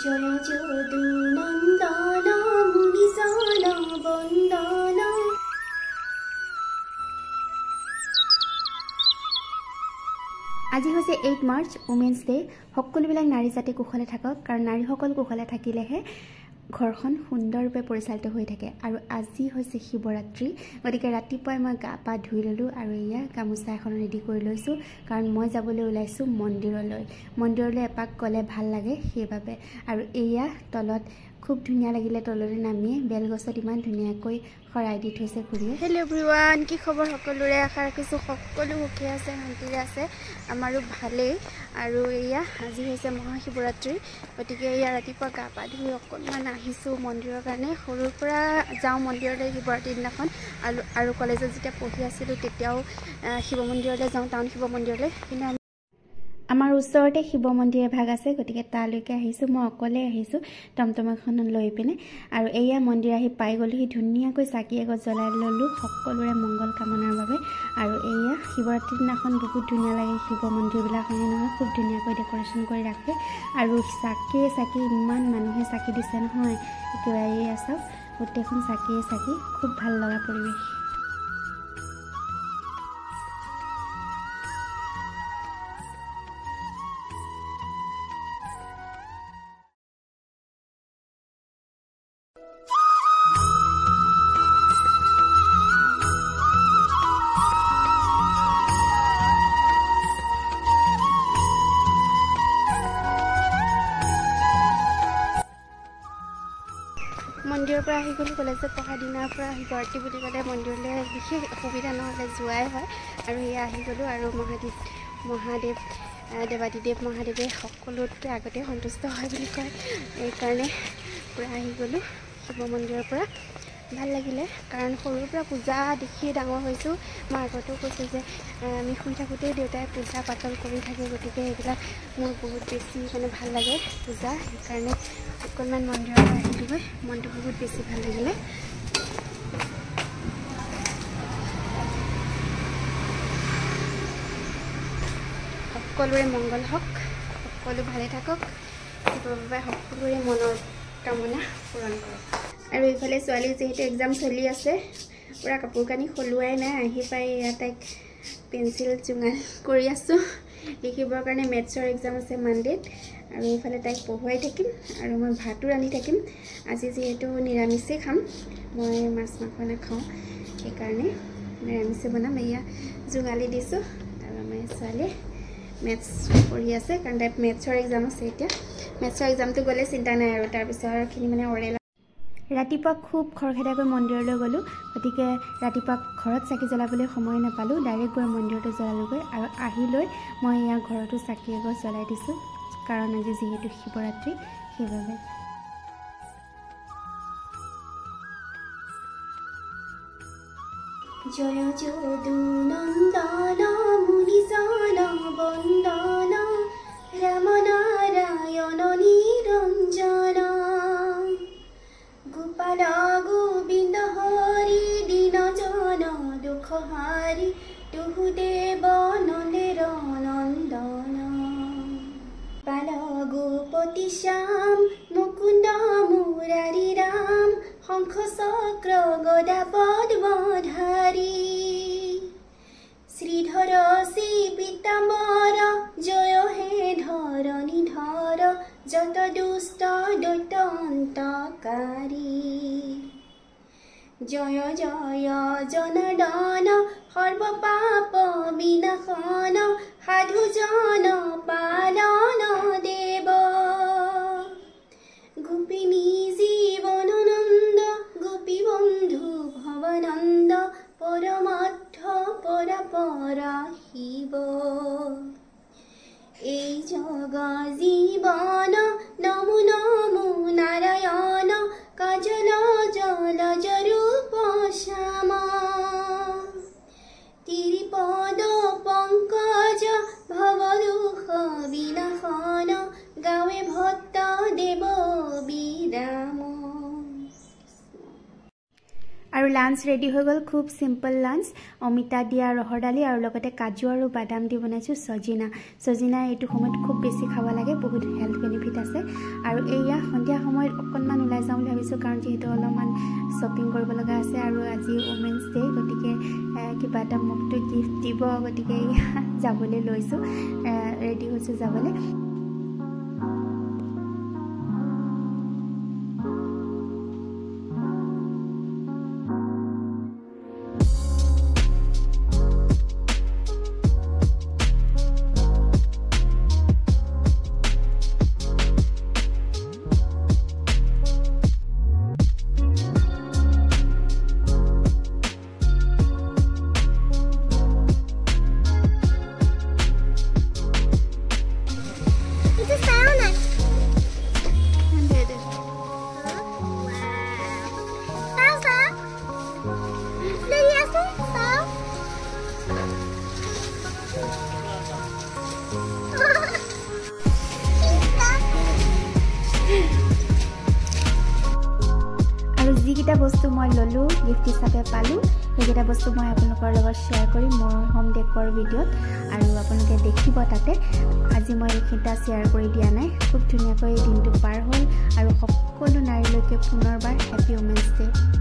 জয় যদু নন্দন মুনিজন বন্দন। আজি হৈছে 8 March women's day. সকলোবিলাক নাৰী জাতি কুশলে থাকক, কাৰণ নাৰীসকল কুশলে থাকিলেহে ঘৰখন সুন্দৰৰূপে পৰিচালিত হৈ থাকে। আৰু আজি হৈছে শিৱৰাত্ৰি, গতিকে ৰাতিপুৱাই মই গা পা ধুই ল'লোঁ আৰু এয়া গামোচা এখন ৰেডি কৰি লৈছোঁ, কাৰণ মই যাবলৈ ওলাইছোঁ মন্দিৰলৈ এপাক গ'লে ভাল লাগে সেইবাবে। আৰু এয়া তলত খুব ধুনীয়া লাগিলে তললৈ নামিয়ে বেলগছত ইমান ধুনীয়াকৈ শৰাই দি থৈছে খুৰীয়ে। হেল্ল' এভৰিৱান, কি খবৰ সকলোৰে? আশা ৰাখিছোঁ সকলো সুখী আছে, শান্তিৰে আছে। আমাৰো ভালেই। আৰু এয়া আজি হৈছে মহাশিৱৰাত্ৰি, গতিকে এয়া ৰাতিপুৱা গা পা ধুই অকণমান আহিছোঁ মন্দিৰৰ কাৰণে। সৰুৰ পৰা যাওঁ মন্দিৰলৈ শিৱৰাত্ৰিৰ দিনাখন, আৰু কলেজত যেতিয়া পঢ়ি আছিলোঁ তেতিয়াও শিৱ মন্দিৰলৈ যাওঁ, টাউন শিৱ মন্দিৰলৈ। কিন্তু আমাৰ ওচৰতে শিৱ মন্দিৰ এভাগ আছে, গতিকে তালৈকে আহিছোঁ। মই অকলে আহিছোঁ টমটম এখন লৈ পিনে। আৰু এয়া মন্দিৰ আহি পাই গ'লোহি, ধুনীয়াকৈ চাকি এগছ জ্বলাই ল'লোঁ সকলোৰে মংগল কামনাৰ বাবে। আৰু এয়া শিৱৰাত্ৰিৰ দিনাখন বহুত ধুনীয়া লাগে শিৱ মন্দিৰবিলাক, হয়নে নহয়? খুব ধুনীয়াকৈ ডেক'ৰেশ্যন কৰি ৰাখে, আৰু চাকি ইমান মানুহে চাকি দিছে নহয়, একেবাৰে এয়া চাওক গোটেইখন চাকি, খুব ভাল লগা পৰিৱেশ। মন্দিৰৰ পৰা আহি গ'লোঁ। কলেজত পঢ়া দিনাৰ পৰা শিৱৰাত্ৰি বুলি ক'লে মন্দিৰলৈ বিশেষ অসুবিধা নহ'লে যোৱাই হয়। আৰু এয়া আহি গ'লোঁ, আৰু দেৱাদিদেৱ মহাদেৱে সকলোতকৈ আগতে সন্তুষ্ট হয় বুলি কয়, এইকাৰণে পূৰা আহি গ'লোঁ শিৱ মন্দিৰৰ পৰা। ভাল লাগিলে, কাৰণ সৰুৰ পৰা পূজা দেখিয়ে ডাঙৰ হৈছোঁ। মই আগতেও কৈছোঁ যে আমি শুই থাকোঁতেই দেউতাই পূজা পাতল কৰি থাকে, গতিকে এইবিলাক মোৰ বহুত বেছি ভাল লাগে পূজা, সেইকাৰণে অকণমান মন্দিৰৰ পৰা আহিলোগৈ। মনটো বহুত বেছি ভাল লাগিলে। সকলোৰে মংগল হওক, সকলো ভালে থাকক, শিৱ বাবাই সকলোৰে মনৰ কামনা পূৰণ কৰক। আৰু এইফালে ছোৱালী যিহেতু এক্সাম চলি আছে, পূৰা কাপোৰ কানি সলোৱাই নাই, আহি পাই এয়া তাইক পেঞ্চিল জোঙাল কৰি আছোঁ। লিখিবৰ কাৰণে মেথছৰ এক্সাম আছে মানডেত, আৰু এইফালে তাইক পঢ়ুৱাই থাকিম, আৰু মই ভাতো ৰান্ধি থাকিম। আজি যিহেতু নিৰামিষেই খাম, মই মাছ মাংস নাখাওঁ, সেইকাৰণে নিৰামিষে বনাম। এয়া জোঙালি দিছোঁ, আৰু আমাৰ ছোৱালীয়ে মেথছ পঢ়ি আছে, কাৰণ তাই মেথছৰ এক্সাম আছে এতিয়া। মেথছৰ এক্সামটো গ'লে চিন্তা নাই, আৰু তাৰপিছৰখিনি অৰেল। ৰাতিপুৱা খুব খৰখেদাকৈ মন্দিৰলৈ গ'লোঁ, গতিকে ৰাতিপুৱা ঘৰত চাকি জ্বলাবলৈ সময় নাপালোঁ, ডাইৰেক্ট গৈ মন্দিৰতে জ্বলালোগৈ। আৰু আহি লৈ মই ইয়াৰ ঘৰতো চাকি এগছ জ্বলাই দিছোঁ, কাৰণ আজি যিহেতু শিৱৰাত্ৰি সেইবাবে। জয় যদু নন্দন মুনিজন বন্দন, ৰাম নাৰায়ণ নিৰঞ্জন, গোপাল গোবিন্দ হৰি দীনজন দুঃখহাৰি, তুহু দেৱ নন্দের নন্দন, পাল গোপতি শ্যাম মুকুন্দ মুরারি রাম, শঙ্খ চক্র গদা পদ্মধারী, শ্রীধর শ্রী পীতাম্বর, জয় হে ধরণীধর, যত দুষ্ট দৈত্য অন্তকারী, জয় জয় জনার্দন সর্ব পাপ বিনাশন, সাধু জন পালন দেব, গোপিনী জীবনানন্দ, গোপী বন্ধু ভবানন্দ, পরমার্থ পরাপর শিব, এই জগ জীবন নমো নমো নারায়ণ, কাজল জলজ রূপ শ্যাম, তিরিপদ পঙ্কজ ভব দুঃখ বিনাশন, গাৱে ভক্ত দেৱ বিৰাম। আৰু লাঞ্চ ৰেডি হৈ গ'ল খুব সিম্পল লাঞ্চ অমিতা দিয়া ৰহৰ দালি আৰু লগতে কাজু আৰু বাদাম দি বনাইছো সজিনা এইটো সময়ত খুব বেছি খাব লাগে বহুত হেলথ বেনিফিট আছে আৰু এইয়া সন্ধিয়া সময়ত অকনমান ওলাই যাওঁ বুলি ভাবিছো কাৰণ যেহেতু অলপমান শ্বপিং কৰিব লগা আছে আৰু আজি ওমেন্স ডে গতিকে কিবা এটা মুখটো গিফ্ট দিব গতিকে যাবলৈ লৈছো ৰেডি হৈছো যাবলৈ যিকেইটা বস্তু মই ললো গিফট হিচাপে পালো সেইকেইটা বস্তু মই আপোনালোকৰ লগত শ্বেয়াৰ কৰিম মোৰ হোম ডেকৰ ভিডিঅ'ত আৰু আপোনালোকে দেখিব তাতে আজি মই এইকেইটা শ্বেয়াৰ কৰি দিয়া নাই খুব ধুনীয়াকৈ দিনটো পাৰ হ'ল আৰু সকলো নাৰীলৈকে পুনৰবাৰ হেপী ওমেন্স ডে